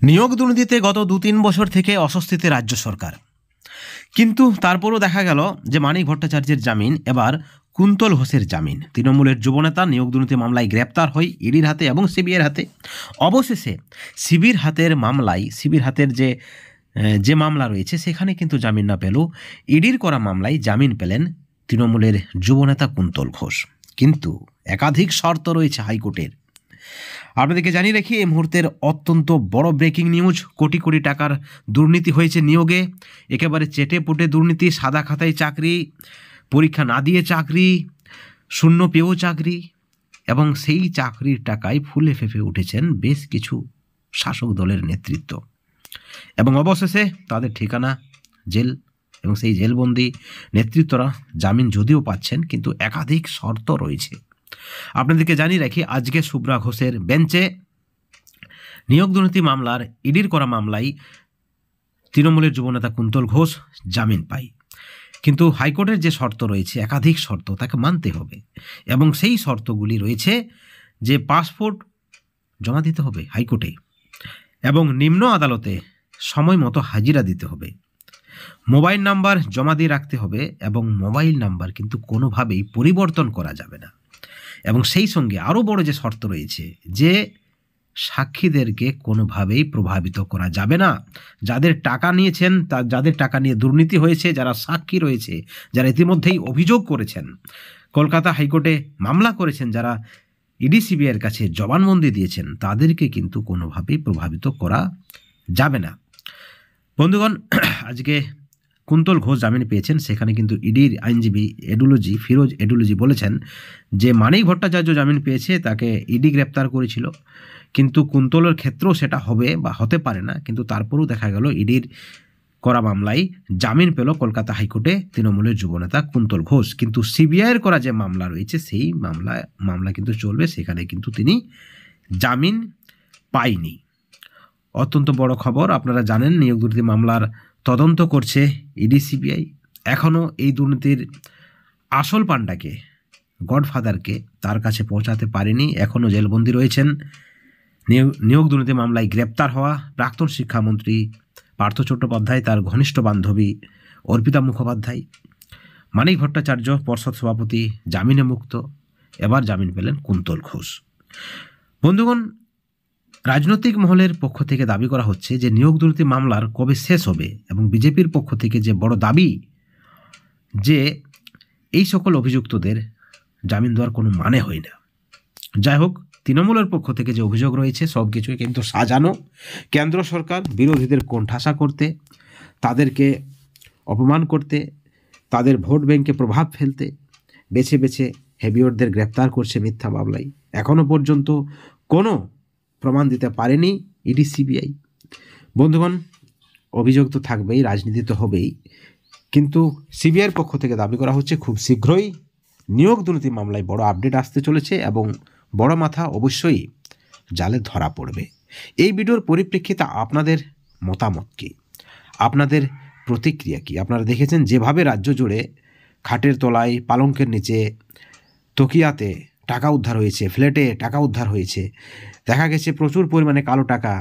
নিয়োগ দুর্নীতিতে গত ২-৩ বছর থেকে অস্বস্তিতে রাজ্য সরকার, কিন্তু তারপরও দেখা গেল যে মানিক ভট্টাচার্যের জামিন এবার কুন্তল ঘোষের জামিন। তৃণমূলের যুবনেতা নিয়োগ দুর্নীতি মামলায় গ্রেপ্তার হয় ইডির হাতে এবং সিবিআইয়ের হাতে। অবশেষে সিবির হাতের যে মামলা রয়েছে সেখানে কিন্তু জামিন না পেলেও ইডির করা মামলায় জামিন পেলেন তৃণমূলের যুবনেতা কুন্তল ঘোষ। কিন্তু একাধিক শর্ত রয়েছে হাইকোর্টের। আপনাদেরকে জানিয়ে রাখি, এই মুহূর্তের অত্যন্ত বড় ব্রেকিং নিউজ। কোটি কোটি টাকার দুর্নীতি হয়েছে নিয়োগে, একেবারে চেটে পুটে দুর্নীতি, সাদা খাতায় চাকরি, পরীক্ষা না দিয়ে চাকরি, শূন্য পেয়েও চাকরি, এবং সেই চাকরির টাকায় ফুলে ফেঁপে উঠেছেন বেশ কিছু শাসক দলের নেতৃত্ব। এবং অবশেষে তাদের ঠিকানা জেল, এবং সেই জেলবন্দি নেতৃত্বরা জামিন যদিও পাচ্ছেন, কিন্তু একাধিক শর্ত রয়েছে। আপনাদেরকে জানিয়ে রাখি, আজকে শুভ্রা ঘোষের বেঞ্চে নিয়োগ দুর্নীতি মামলার ইডির করা মামলায় তৃণমূলের যুবনেতা কুন্তল ঘোষ জামিন পায়। কিন্তু হাইকোর্টের যে শর্ত রয়েছে, একাধিক শর্ত, তাকে মানতে হবে। এবং সেই শর্তগুলি রয়েছে যে পাসপোর্ট জমা দিতে হবে হাইকোর্টে, এবং নিম্ন আদালতে সময় মতো হাজিরা দিতে হবে, মোবাইল নাম্বার জমা দিয়ে রাখতে হবে, এবং মোবাইল নাম্বার কিন্তু কোনোভাবেই পরিবর্তন করা যাবে না। এবং সেই সঙ্গে আরও বড় যে শর্ত রয়েছে যে সাক্ষীদেরকে কোনোভাবেই প্রভাবিত করা যাবে না। যাদের টাকা নিয়েছেন, যাদের টাকা নিয়ে দুর্নীতি হয়েছে, যারা সাক্ষী রয়েছে, যারা ইতিমধ্যেই অভিযোগ করেছেন, কলকাতা হাইকোর্টে মামলা করেছেন, যারা ইডি সিবিআইয়ের কাছে জবানবন্দি দিয়েছেন, তাদেরকে কিন্তু কোনোভাবেই প্রভাবিত করা যাবে না। বন্ধুগণ, আজকে কুন্তল ঘোষ জামিন পেয়েছেন। সেখানে কিন্তু ইডির আইনজীবী ফিরোজ এডুলজি বলেছেন যে মানিক ভট্টাচার্য জামিন পেয়েছে, তাকে ইডি গ্রেপ্তার করেছিল, কিন্তু কুন্তলের ক্ষেত্রেও সেটা হবে বা হতে পারে না। কিন্তু তারপরেও দেখা গেল ইডির করা মামলায় জামিন পেল কলকাতা হাইকোর্টে তৃণমূলের যুবনেতা কুন্তল ঘোষ। কিন্তু সিবিআইয়ের করা যে মামলা রয়েছে সেই মামলা কিন্তু চলবে, সেখানে কিন্তু তিনি জামিন পায়নি। অত্যন্ত বড় খবর। আপনারা জানেন, নিয়োগ দুর্নীতি মামলার তদন্ত করছে ইডি সিবিআই। এখনও এই দুর্নীতির আসল পাণ্ডাকে, গডফাদারকে তার কাছে পৌঁছাতে পারেনি। এখনও জেলবন্দি রয়েছেন নিয়োগ দুর্নীতি মামলায় গ্রেপ্তার হওয়া প্রাক্তন শিক্ষামন্ত্রী পার্থ চট্টোপাধ্যায়, তার ঘনিষ্ঠ বান্ধবী অর্পিতা মুখোপাধ্যায়। মানিক ভট্টাচার্য পর্ষদ সভাপতি জামিনে মুক্ত, এবার জামিন পেলেন কুন্তল ঘোষ। বন্ধুগণ, রাজনৈতিক মহলের পক্ষ থেকে দাবি করা হচ্ছে যে নিয়োগ দুর্নীতি মামলার কবে শেষ হবে, এবং বিজেপির পক্ষ থেকে যে বড় দাবি যে এই সকল অভিযুক্তদের জামিন দেওয়ার কোনো মানে হয় না। যাই হোক, তৃণমূলের পক্ষ থেকে যে অভিযোগ রয়েছে সব কিছুই কিন্তু সাজানো। কেন্দ্র সরকার বিরোধীদের কোণঠাসা করতে, তাদেরকে অপমান করতে, তাদের ভোট ব্যাংকে প্রভাব ফেলতে বেছে বেছে হেভিওয়েটদের গ্রেপ্তার করছে মিথ্যা মামলায়। এখনও পর্যন্ত কোনো প্রমাণ দিতে পারেনি ইডি সিবিআই। বন্ধুগণ, অভিযোগ তো থাকবেই, রাজনীতি তো হবেই, কিন্তু সিবিআইয়ের পক্ষ থেকে দাবি করা হচ্ছে খুব শীঘ্রই নিয়োগ দুর্নীতি মামলায় বড় আপডেট আসতে চলেছে, এবং বড় মাথা অবশ্যই জালে ধরা পড়বে। এই ভিডিওর পরিপ্রেক্ষিতে আপনাদের মতামত কী, আপনাদের প্রতিক্রিয়া কী? আপনারা দেখেছেন যেভাবে রাজ্য জুড়ে খাটের তলায়, পালঙ্কের নিচে, তকিয়াতে টাকা উদ্ধার হয়েছে, ফ্ল্যাটে টাকা উদ্ধার হয়েছে, দেখা গেছে প্রচুর পরিমাণে কালো টাকা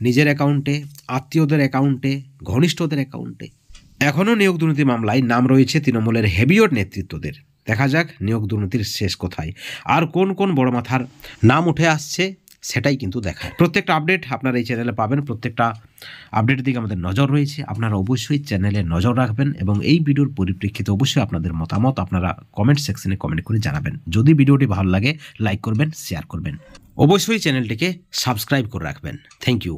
নিজের অ্যাকাউন্টে, আত্মীয়দের অ্যাকাউন্টে, ঘনিষ্ঠদের অ্যাকাউন্টে। এখনও নিয়োগ দুর্নীতি মামলায় নাম রয়েছে তৃণমূলের হেভিওয়েট নেতৃত্বদের। দেখা যাক নিয়োগ দুর্নীতির শেষ কোথায়, আর কোন কোন বড় মাথার নাম উঠে আসছে সেটাই কিন্তু দেখায়। প্রত্যেকটা আপডেট আপনারা এই চ্যানেলে পাবেন। প্রত্যেকটা আপডেটের দিকে আমাদের নজর রয়েছে। আপনারা অবশ্যই চ্যানেলে নজর রাখবেন, এবং এই ভিডিওর পরিপ্রেক্ষিতে অবশ্যই আপনাদের মতামত আপনারা কমেন্ট সেকশনে কমেন্ট করে জানাবেন। যদি ভিডিওটি ভালো লাগে লাইক করবেন, শেয়ার করবেন, অবশ্যই চ্যানেলটিকে সাবস্ক্রাইব করে রাখবেন। Thank you.